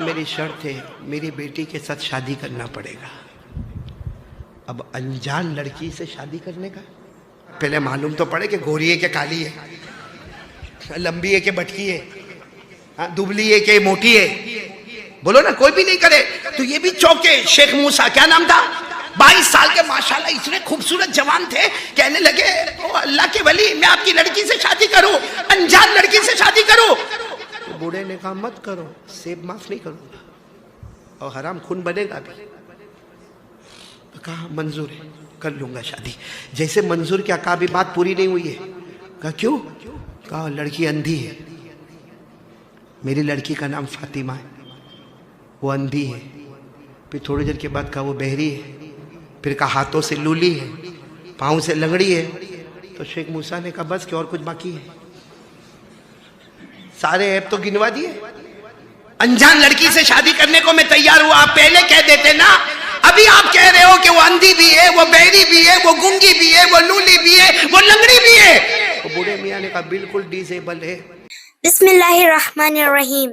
میری شرط ہے میری بیٹی کے ساتھ شادی کرنا پڑے گا۔ اب انجان لڑکی سے شادی کرنے کا پہلے معلوم تو پڑے کہ گوری ہے کہ کالی ہے، لمبی ہے کہ بٹکی ہے، دبلی ہے کہ موٹی ہے، بولو نا، کوئی بھی نہیں کرے تو یہ بھی چوکے۔ شیخ موسیٰ کیا نام تھا، 22 سال کے، ماشاءاللہ اتنے خوبصورت جوان تھے، کہنے لگے او اللہ کے ولی میں آپ کی لڑکی سے شادی کروں، انجان لڑکی سے شادی کروں۔ بوڑھے نے کہا مت کرو، سیب معاف نہیں کروں گا اور حرام خون بنے گا بھی۔ کہا منظور ہے، کر لوں گا شادی۔ جیسے منظور کیا کہا بھی بات پوری نہیں ہوئی ہے۔ کہا کیوں؟ کہا لڑکی اندھی ہے، میری لڑکی کا نام فاطمہ ہے، وہ اندھی ہے۔ پھر تھوڑی دیر کے بعد کہا وہ بہری ہے، پھر کہا ہاتھوں سے لولی ہے، پاؤں سے لنگڑی ہے۔ تو شیخ موسیٰ نے کہا بس کہ اور کچھ باقی ہے؟ سارے عیب تو گنوا دیے۔ انجان لڑکی سے شادی کرنے کو میں تیار ہوا، آپ پہلے کہہ دیتے نا۔ ابھی آپ کہہ رہے ہو کہ وہ اندھی بھی ہے، وہ بہری بھی ہے، وہ گنگی بھی ہے، وہ لولی بھی ہے، وہ لنگڑی بھی ہے۔ تو بوڑھے میاں نے کہا بالکل ڈیزیبل ہے۔ بسم اللہ الرحمن الرحیم۔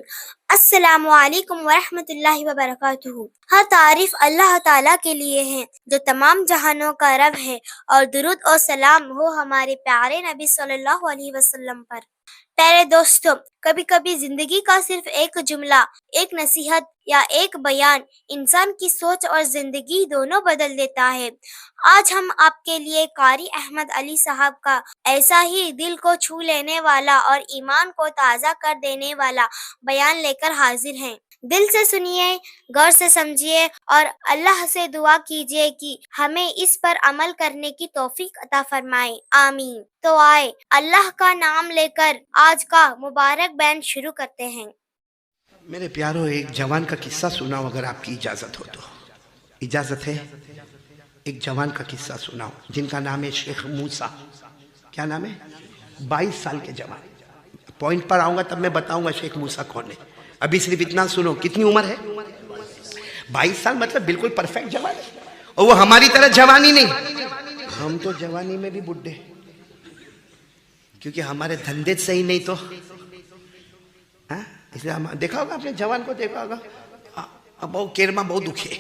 السلام علیکم ورحمۃ اللہ وبرکاتہ۔ ہر تعریف اللہ تعالیٰ کے لیے ہے جو تمام جہانوں کا رب ہے، اور درود اور سلام ہو ہمارے پیارے نبی صلی اللہ علیہ وسلم پر۔ پیارے دوستو، کبھی کبھی زندگی کا صرف ایک جملہ، ایک نصیحت یا ایک بیان انسان کی سوچ اور زندگی دونوں بدل دیتا ہے۔ آج ہم آپ کے لیے قاری احمد علی صاحب کا ایسا ہی دل کو چھو لینے والا اور ایمان کو تازہ کر دینے والا بیان لے کر حاضر ہیں۔ دل سے سنیے، غور سے سمجھیے اور اللہ سے دعا کیجیے کہ ہمیں اس پر عمل کرنے کی توفیق عطا فرمائے، آمین۔ تو آئے اللہ کا نام لے کر آج کا مبارک بیان شروع کرتے ہیں۔ میرے پیاروں، ایک جوان کا قصہ سناؤ اگر آپ کی اجازت ہو تو۔ اجازت ہے؟ ایک جوان کا قصہ سناؤ جن کا نام ہے شیخ موسیٰ۔ کیا نام ہے؟ 22 سال کے جوان۔ پوائنٹ پر آؤں گا تب میں بتاؤں گا شیخ موسیٰ کون ہے، ابھی صرف اتنا سنو۔ کتنی عمر ہے؟ 22 سال، مطلب بالکل پرفیکٹ جوان ہے۔ اور وہ ہماری طرح جوانی نہیں، ہم تو جوانی میں بھی بڈھے، کیونکہ ہمارے دھندے صحیح نہیں تو اس لیے ہم دیکھا ہوگا، اپنے جوان کو دیکھا ہوگا بہت کیرما بہت دکھے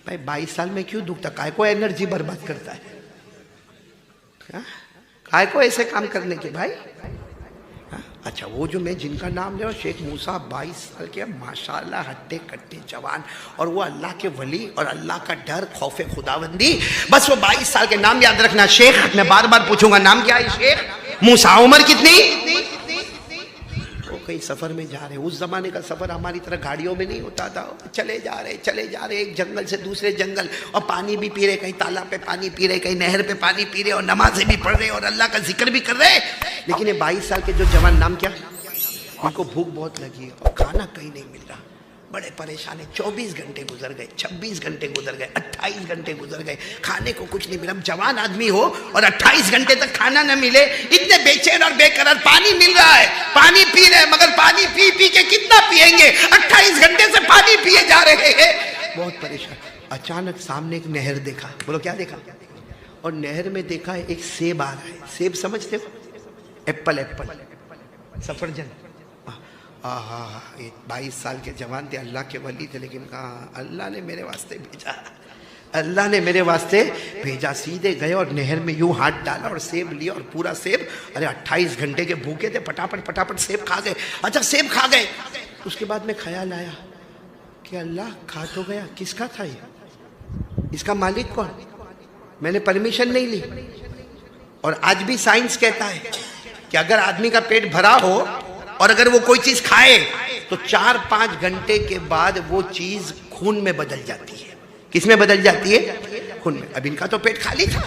بھائی 22 سال میں کیوں دکھتا؟ کائے کو انرجی برباد کرتا ہے؟ کائے کو ایسے کام کرنے کے بھائی؟ اچھا، وہ جو میں جن کا نام لے رہا ہوں شیخ موسیٰ، 22 سال کے ماشاءاللہ ہٹے کٹے جوان، اور وہ اللہ کے ولی اور اللہ کا ڈر، خوف خداوندی، بس وہ 22 سال کے نام یاد رکھنا۔ شیخ، میں بار بار پوچھوں گا نام کیا ہے شیخ موسیٰ؟ عمر کتنی؟ وہ کہیں سفر میں جا رہے، اس زمانے کا سفر ہماری طرح گاڑیوں میں نہیں ہوتا تھا، چلے جا رہے ایک جنگل سے دوسرے جنگل، اور پانی بھی پی رہے، کہیں تالاب پہ پانی پی رہے، کہیں نہر پہ پانی پی رہے، اور نمازیں بھی پڑھ رہے اور اللہ کا ذکر بھی کر رہے۔ لیکن یہ 22 سال کے جو جوان، نام کیا؟ ان کو بھوک بہت لگی اور کھانا کہیں نہیں مل رہا، بڑے پریشان ہیں۔ 24 گھنٹے گزر گئے، 26 گھنٹے گزر گئے، 28 گھنٹے گزر گئے، کھانے کو کچھ نہیں ملا۔ جوان آدمی ہو اور 28 گھنٹے تک کھانا نہ ملے، اتنے بے چین اور بے قرار۔ پانی مل رہا ہے، پانی پی رہے ہیں، مگر پانی پی پی کے کتنا پیئیں گے؟ 28 گھنٹے سے پانی پیے جا رہے ہیں، بہت پریشان۔ اچانک سامنے ایک نہر دیکھا، بولو کیا دیکھا؟ اور نہر میں دیکھا ایک سیب آ رہا ہے۔ سیب سمجھتے ہو؟ ایپل، سفرجن۔ 22 سال کے جوان تھے، اللہ کے ولی تھے، لیکن کہا اللہ نے میرے واسطے بھیجا، اللہ نے میرے واسطے بھیجا۔ سیدھے گئے اور نہر میں یوں ہاتھ ڈالا اور سیب لیا، اور پورا سیب، ارے 28 گھنٹے کے بھوکے تھے، پٹاپٹ سیب کھا گئے۔ اچھا سیب کھا گئے، اس کے بعد میں خیال آیا کہ اللہ کھا تو گیا، کس کا تھا یہ؟ اس کا مالک کون؟ میں نے پرمیشن نہیں لی۔ اور آج بھی سائنس کہتا ہے کہ اگر آدمی کا پیٹ بھرا ہو اور اگر وہ کوئی چیز کھائے تو 4-5 گھنٹے کے بعد وہ چیز خون میں بدل جاتی ہے۔ کس میں بدل جاتی ہے؟ خون میں۔ اب ان کا تو پیٹ خالی تھا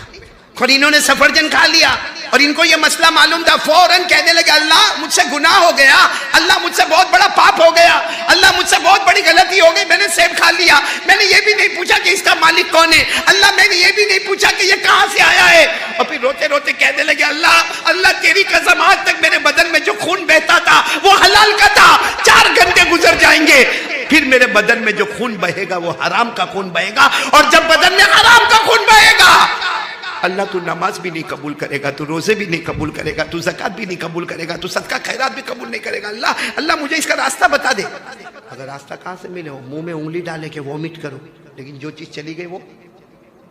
اور انہوں نے سفرجن کھا لیا، اور ان کو یہ مسئلہ معلوم تھا، فوراً کہنے لگے اللہ مجھ سے گناہ ہو گیا، اللہ مجھ سے بہت بڑا پاپ ہو گیا، اللہ مجھ سے بہت بڑی غلطی ہو گئی، میں نے سیب کھا لیا، میں نے یہ بھی نہیں پوچھا کہ اس کا مالک کون ہے، اللہ میں نے یہ بھی نہیں پوچھا کہ یہ کہاں سے آیا ہے۔ اور پھر روتے روتے کہنے لگے اللہ تیری قسم، آج تک میرے بدن میں جو خون بہتا تھا وہ حلال کا تھا، 4 گھنٹے گزر جائیں گے پھر میرے بدن میں جو خون بہے گا وہ حرام کا خون بہے گا، اور جب بدن میں حرام کا خون بہے گا اللہ تو نماز بھی نہیں قبول کرے گا, تو روزے بھی نہیں قبول کرے گا, تو زکوٰۃ بھی نہیں قبول کرے گا, تو صدقہ خیرات بھی قبول نہیں کرے گا. اللہ مجھے اس کا راستہ بتا دے. اگر راستہ کہاں سے ملے ہو, منہ میں انگلی ڈالے کہ وومٹ کرو, لیکن جو چیز چلی گئی وہ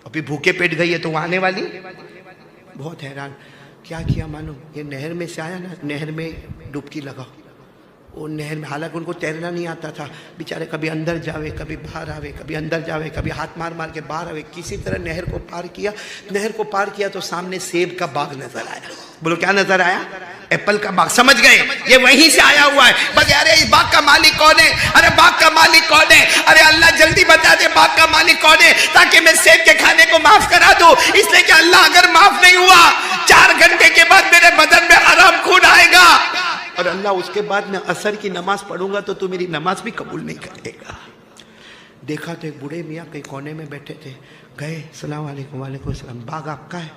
ابھی بھوکے پیٹ گئی ہے تو وہ آنے والی. بہت حیران کیا کیا معلوم, یہ نہر میں سے آیا نا, نہر میں ڈبکی لگاؤ. وہ نہر میں, حالانکہ ان کو تیرنا نہیں آتا تھا بیچارے, کبھی اندر جاوے کبھی باہر آوے, کبھی اندر جاوے کبھی ہاتھ مار مار کے باہر آوے, کسی طرح نہر کو پار کیا. نہر کو پار کیا تو سامنے سیب کا باغ نظر آیا. بولو کیا نظر آیا؟ ایپل کا باغ. سمجھ گئے یہ وہیں سے آیا ہوا ہے. بس ارے اس باغ کا مالک کون ہے, ارے باغ کا مالک کون ہے, ارے اللہ جلدی بتا دے باغ کا مالک کون ہے تاکہ میں سیب کے کھانے کو معاف کرا دوں. اس لیے کہ اللہ اگر معاف نہیں ہوا 4 گھنٹے کے بعد میرے بدن میں حرام خون آئے گا, اور اللہ اس کے بعد میں عصر کی نماز پڑھوں گا تو میری نماز بھی قبول نہیں کرے گا. دیکھا تو ایک بوڑھے میاں کئی کونے میں بیٹھے تھے. گئے, السلام علیکم. وعلیکم السلام. باغ آپ کا ہے؟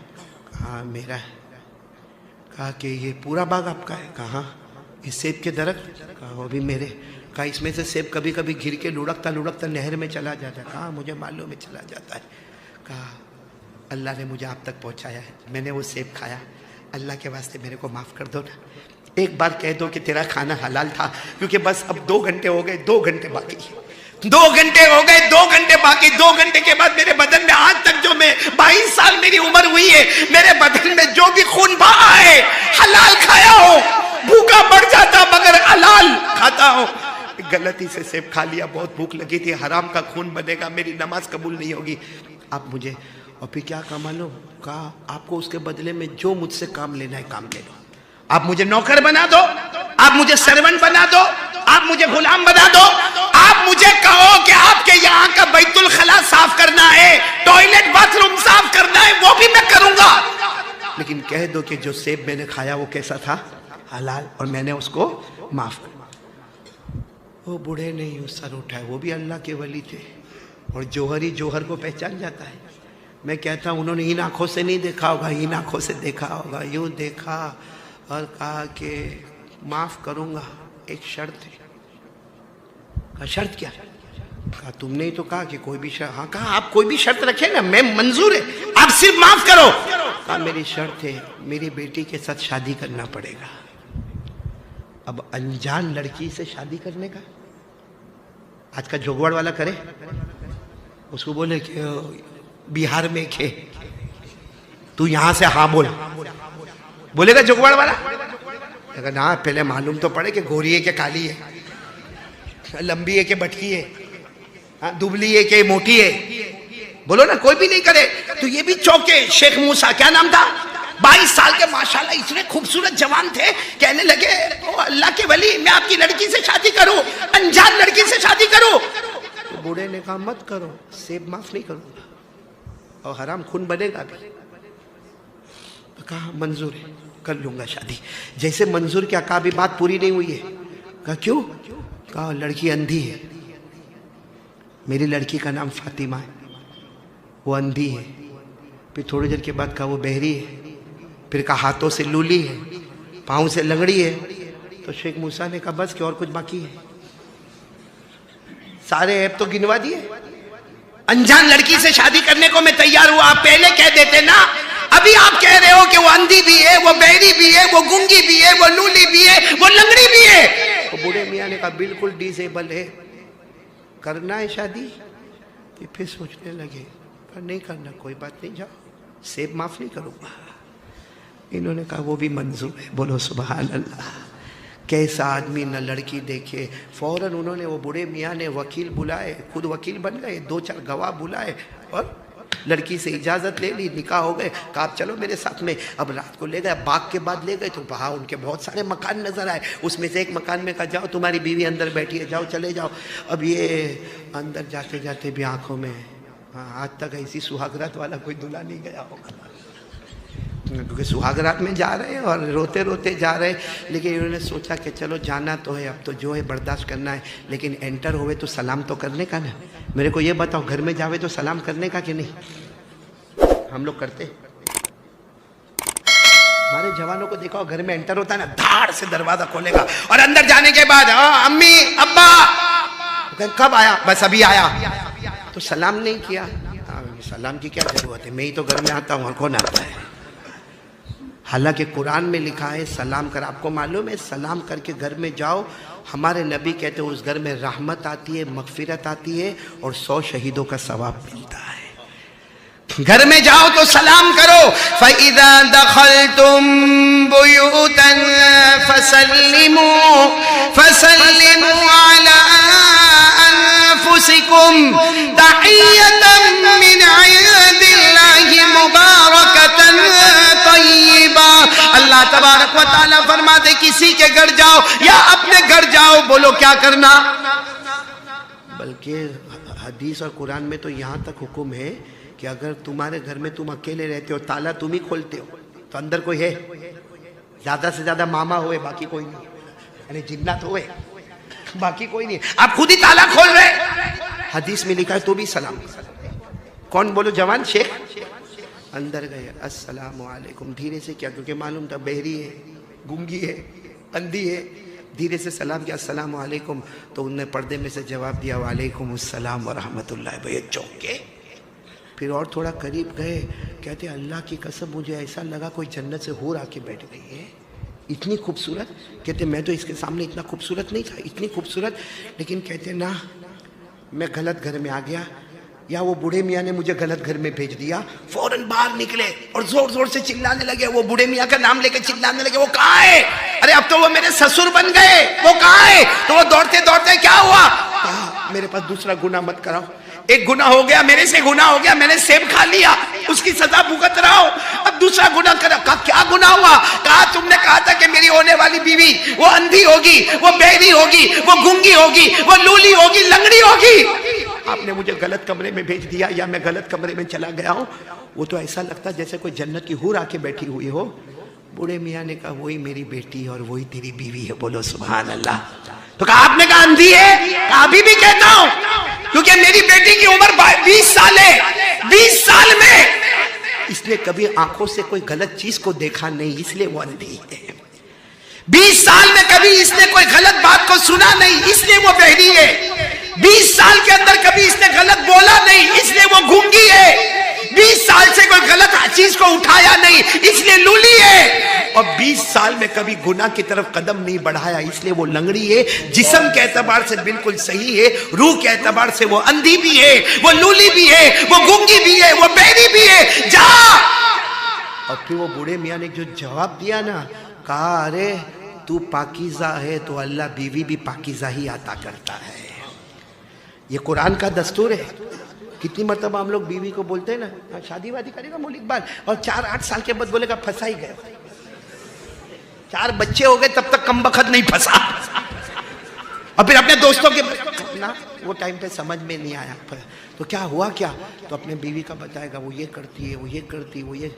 کہا میرا ہے. کہا کہ یہ پورا باغ آپ کا ہے؟ کہا یہ سیب کے درخت؟ کہا وہ بھی میرے. کہا اس میں سے سیب کبھی کبھی گر کے لڑکتا نہر میں چلا جاتا ہے؟ کہا مجھے معلوم میں چلا جاتا ہے. کہا اللہ نے مجھے آپ تک پہنچایا ہے, میں نے وہ سیب کھایا, اللہ کے واسطے میرے کو معاف کر دو نا. ایک بار کہہ دو کہ تیرا کھانا حلال تھا, کیونکہ بس اب 2 گھنٹے ہو گئے, 2 گھنٹے باقی, 2 گھنٹے ہو گئے, 2 گھنٹے باقی. 2 گھنٹے کے بعد میرے بدن میں آج تک جو میں 22 سال میری عمر ہوئی ہے, میرے بدن میں جو بھی خون بہا ہے حلال کھایا ہو. بھوکا پڑ جاتا مگر حلال کھاتا ہوں. غلطی سے سیب کھا لیا, بہت بھوک لگی تھی, حرام کا خون بنے گا, میری نماز قبول نہیں ہوگی. آپ مجھے, اور پھر کیا کام لو, کہا آپ کو اس کے بدلے میں جو مجھ سے کام لینا ہے کام لے لو. آپ مجھے نوکر بنا دو, آپ مجھے سرونٹ بنا دو, آپ مجھے غلام بنا دو, آپ مجھے کہو کہ آپ کے یہاں کا بیت الخلا صاف کرنا ہے, ٹوائلٹ باتھ روم صاف کرنا ہے, وہ بھی میں کروں گا. لیکن کہہ دو کہ جو سیب میں نے کھایا وہ کیسا تھا؟ حلال, اور میں نے اس کو معاف کر. وہ بوڑھے نے یوں سر اٹھایا, وہ بھی اللہ کے ولی تھے, اور جوہر ہی جوہر کو پہچان جاتا ہے. میں کہتا ہوں انہوں نے ان آنکھوں سے نہیں دیکھا ہوگا, ان آنکھوں سے دیکھا ہوگا. یوں دیکھا اور کہا کہ معاف کروں گا, ایک شرط ہے. کہا شرط کیا؟ کہا تم نے تو کہا کہ کوئی بھی شرط. ہاں کہا آپ کوئی بھی شرط رکھیں نا, میں منظور ہے, آپ صرف معاف کرو. کہا میری شرط ہے, میری بیٹی کے ساتھ شادی کرنا پڑے گا. اب انجان لڑکی سے شادی کرنے کا, آج کا جوگوڑ والا کرے, اس کو بولے کہ بہار میں کھے, تو یہاں سے ہاں بول, بولے گا جوگوڑ والا؟ لیکن ہاں پہلے معلوم تو پڑے کہ گوری ہے کہ کالی ہے, لمبی ہے کہ بٹکی ہے, دبلی ہے کہ موٹی ہے. بولو نا, کوئی بھی نہیں کرے. تو یہ بھی چوکے. شیخ موسیٰ, کیا نام تھا, 22 سال کے, ماشاءاللہ اتنے خوبصورت جوان تھے. کہنے لگے اللہ کے ولی, میں آپ کی لڑکی سے شادی کروں, انجان لڑکی سے شادی کروں. تو بوڑھے نے کہا مت کرو, سیب معاف نہیں کروں گا اور حرام خون بنے گا بھی. کہا منظور ہے, کر لوں گا شادی. جیسے منظور کیا, کہا بھی بات پوری نہیں ہوئی ہے. کہا کیوں؟ کہا لڑکی اندھی ہے, میری لڑکی کا نام فاطمہ ہے, وہ اندھی ہے. پھر تھوڑی دیر کے بعد کہا وہ بہری ہے. پھر کہا ہاتھوں سے لولی ہے, پاؤں سے لنگڑی ہے. تو شیخ موسیٰ نے کہا بس کہ اور کچھ باقی ہے؟ سارے عیب تو گنوا دیے. انجان لڑکی سے شادی کرنے کو میں تیار ہوا, آپ پہلے کہہ دیتے نا. ابھی آپ کہہ رہے ہو کہ وہ اندھی بھی ہے, وہ بہری بھی ہے, وہ گنگی بھی ہے, وہ لولی بھی ہے, وہ لنگڑی بھی ہے. تو بوڑھے میاں نے کہا بالکل ڈیزیبل ہے, کرنا ہے شادی. پھر سوچنے لگے, پر نہیں کرنا, کوئی بات نہیں, جاؤ, سیب معاف نہیں کروں گا. انہوں نے کہا وہ بھی منظور ہے. بولو سبحان اللہ. کیسا آدمی نہ لڑکی دیکھے, فوراً انہوں نے, وہ بوڑھے میاں نے وکیل بلائے, خود وکیل بن گئے, 2-4 گواہ بلائے, اور لڑکی سے اجازت لے لی, نکاح ہو گئے. کہا آپ چلو میرے ساتھ میں. اب رات کو لے گئے, باغ کے بعد لے گئے تو وہاں ان کے بہت سارے مکان نظر آئے. اس میں سے ایک مکان میں کہا جاؤ تمہاری بیوی اندر بیٹھی ہے, جاؤ چلے جاؤ. اب یہ اندر جاتے جاتے بھی آنکھوں میں, آج تک ایسی سہاگرات والا کوئی دلہا نہیں گیا ہوگا, کیونکہ سہاگرات میں جا رہے ہیں اور روتے روتے جا رہے. لیکن انہوں نے سوچا کہ چلو جانا تو ہے, اب تو جو ہے برداشت کرنا ہے, لیکن انٹر ہوئے تو سلام تو کرنے کا نا. میرے کو یہ بتاؤ, گھر میں جاوے تو سلام کرنے کا کہ نہیں؟ ہم لوگ کرتے. ہمارے جوانوں کو دیکھو, گھر میں انٹر ہوتا ہے نا, دھاڑ سے دروازہ کھولے گا, اور اندر جانے کے بعد امی ابا, کب آیا؟ بس ابھی آیا. تو سلام نہیں کیا. سلام کی کیا ضرورت ہے، میں ہی تو گھر میں آتا ہوں اور کون آتا ہے؟ حالانکہ قرآن میں لکھا ہے سلام کر. آپ کو معلوم ہے سلام کر کے گھر میں جاؤ، ہمارے نبی کہتے ہیں اس گھر میں رحمت آتی ہے، مغفرت آتی ہے اور 100 شہیدوں کا ثواب ملتا ہے. گھر میں جاؤ تو سلام کرو. فَإِذَا دَخَلْتُمْ بُيُوتًا فَسَلِّمُوا عَلَىٰ أَنفُسِكُمْ تَحِيَّةً مِّنْ عِندِ اللَّهِ مُبَارَكَةً طَيِّبَةً. اللہ تبارک و تعالیٰ فرماتے کسی کے گھر جاؤ یا اپنے گھر جاؤ، بولو کیا کرنا. بلکہ حدیث اور قرآن میں تو یہاں تک حکم ہے کہ اگر تمہارے گھر میں تم اکیلے رہتے ہو، تالا تم ہی کھولتے ہو، تو اندر کوئی ہے، زیادہ سے زیادہ ماما ہوئے، باقی کوئی نہیں، یعنی جنات ہوئے، باقی کوئی نہیں، آپ خود ہی تالا کھول رہے. حدیث میں لکھا ہے تو بھی سلام. کون بولو جوان شیخ اندر گئے السلام علیکم، دھیرے سے کیا، کیونکہ معلوم تھا بہری ہے، گونگی ہے، اندھی ہے، دھیرے سے سلام کیا السلام علیکم. تو انہوں نے پردے میں سے جواب دیا وعلیکم السلام ورحمۃ اللہ. بھئی چونکے پھر اور تھوڑا قریب گئے، کہتے اللہ کی قسم مجھے ایسا لگا کوئی جنت سے حور آ کے بیٹھ گئی ہے، اتنی خوبصورت. کہتے میں تو اس کے سامنے اتنا خوبصورت نہیں تھا، اتنی خوبصورت. لیکن کہتے نا میں غلط گھر میں آ گیا، یا وہ بوڑھے میاں نے مجھے غلط گھر میں بھیج دیا. فوراً باہر نکلے اور زور زور سے چلانے لگے، وہ بوڑھے میاں کا نام لے کے چلانے لگے، وہ کہاں ہے؟ ارے اب تو وہ میرے سسر بن گئے، وہ کہاں ہے؟ تو وہ دوڑتے دوڑتے کیا ہوا؟ کہا میرے پاس دوسرا گناہ مت کراؤ، ایک گناہ ہو گیا، میرے سے گناہ ہو گیا، میں نے سیب کھا لیا، اس کی سزا بھگت رہا ہوں، اب دوسرا گناہ کرا. کہا کیا گناہ ہوا؟ کہا تم نے کہا تھا کہ میری ہونے والی بیوی وہ اندھی ہوگی، وہ بہری ہوگی، وہ گونگی ہوگی، وہ لولی ہوگی، لنگڑی ہوگی. آپ نے مجھے غلط کمرے میں بھیج دیا یا میں غلط کمرے میں چلا گیا ہوں. وہ تو ایسا لگتا جیسے کوئی جنت کی حور آ کے بیٹھی ہوئی ہو. بوڑھے میاں نے کہا وہی میری بیٹی اور وہی تیری بیوی ہے. بولو سبحان اللہ. تو کہا آپ نے کہا اندھی ہے؟ کہا ابھی بھی کہتا ہوں، کیونکہ میری بیٹی کی عمر 20 سال ہے. 20 سال میں اس نے کبھی آنکھوں سے کوئی غلط چیز کو دیکھا نہیں، اس لیے وہ اندھی ہے. 20 سال میں کبھی اس نے کوئی غلط بات کو سنا نہیں، اس لیے وہ بہری ہے. 20 سال کے اندر کبھی اس نے غلط بولا نہیں، اس لیے وہ گونگی ہے. 20 سال سے کوئی غلط چیز کو اٹھایا نہیں، اس لیے لولی ہے. اور 20 سال میں کبھی گناہ کی طرف قدم نہیں بڑھایا، اس لیے وہ لنگڑی ہے. جسم کے اعتبار سے بالکل صحیح ہے، روح کے اعتبار سے وہ اندھی بھی ہے، وہ لولی بھی ہے، وہ گونگی بھی ہے، وہ بہری بھی ہے. جا. اور پھر وہ بوڑھے میاں نے جو جواب دیا نا، کہا ارے تو پاکیزہ ہے تو اللہ بیوی بھی پاکیزہ ہی عطا کرتا ہے. یہ قرآن کا دستور ہے. کتنی مرتبہ ہم لوگ بیوی کو بولتے ہیں نا شادی وادی کرے گا مول اقبال، اور 4-8 سال کے بعد بولے گا پھنسا ہی گیا. 4 بچے ہو گئے تب تک کم بخت نہیں پھنسا. اور پھر اپنے دوستوں کے نا وہ ٹائم پہ سمجھ میں نہیں آیا تو کیا ہوا کیا، تو اپنے بیوی کا بتائے گا وہ یہ کرتی ہے، وہ یہ کرتی ہے، وہ یہ.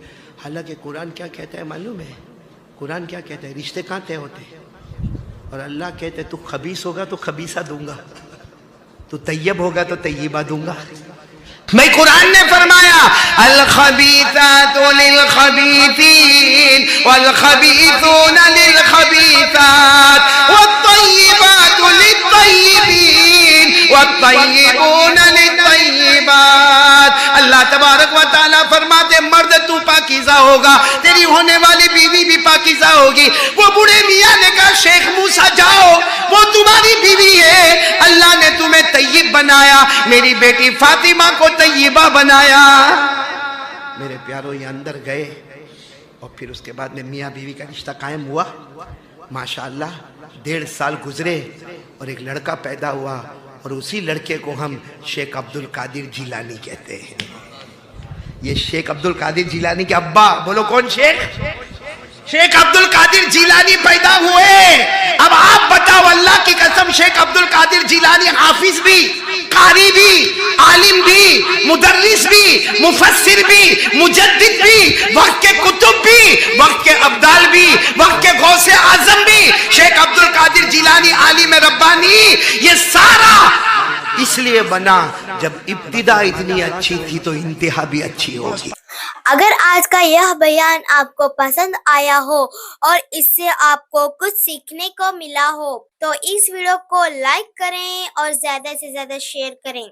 حالانکہ قرآن کیا کہتا ہے معلوم ہے؟ قرآن کیا کہتا ہے؟ رشتے کہاں طے ہوتے ہیں؟ اور اللہ کہتے ہے تو خبیث ہوگا تو خبیثہ دوں گا، تو طیب ہوگا تو طیبہ دوں گا. میں قرآن نے فرمایا الخبیثات للخبیثین والخبیثون للخبیثات والطیبات للطیبین والطیبون للطیبات. اللہ تبارک و تعالیٰ فرماتے مرد تو پاکیزہ ہوگا، تیری ہونے والی بیوی بھی پاکیزہ ہوگی. وہ بوڑھے میاں نے کہا شیخ موسیٰ جاؤ، وہ تمہاری بیوی ہے، اللہ نے تمہیں طیب بنایا، میری بیٹی فاطمہ کو طیبہ بنایا. میرے پیاروں یہ اندر گئے اور پھر اس کے بعد میں میاں بیوی کا رشتہ قائم ہوا. ماشاءاللہ 1.5 سال گزرے اور ایک لڑکا پیدا ہوا، اور اسی لڑکے کو ہم شیخ عبد القادر جیلانی کہتے ہیں. یہ شیخ عبد القادر جیلانی کے ابا، بولو کون شیخ؟ شیخ عبد القادر جیلانی پیدا ہوئے. اب آپ بتاؤ اللہ کی قسم شیخ عبد القادر جیلانی حافظ بھی، قاری بھی، عالم بھی، مدرس بھی، مفسر بھی، مجدد بھی، وقت کے کتب بھی، وقت کے ابدال بھی، وقت کے غوث اعظم بھی. شیخ عبد القادر جیلانی عالم ربانی. یہ سارا اس لیے بنا جب ابتدا اتنی اچھی تھی تو انتہا بھی اچھی ہوگی. اگر آج کا یہ بیان آپ کو پسند آیا ہو اور اس سے آپ کو کچھ سیکھنے کو ملا ہو تو اس ویڈیو کو لائک کریں اور زیادہ سے زیادہ شیئر کریں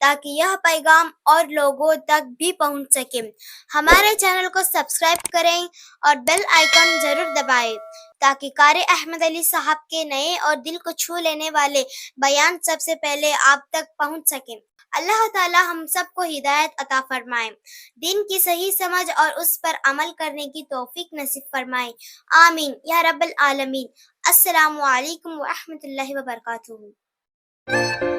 تاکہ یہ پیغام اور لوگوں تک بھی پہنچ سکے۔ ہمارے چینل کو سبسکرائب کریں اور بیل آئیکن ضرور دبائیں تاکہ قاری احمد علی صاحب کے نئے اور دل کو چھو لینے والے بیان سب سے پہلے آپ تک پہنچ سکیں۔ اللہ تعالی ہم سب کو ہدایت عطا فرمائے، دین کی صحیح سمجھ اور اس پر عمل کرنے کی توفیق نصیب فرمائے، آمین یا رب العالمین۔ السلام علیکم ورحمۃ اللہ وبرکاتہ۔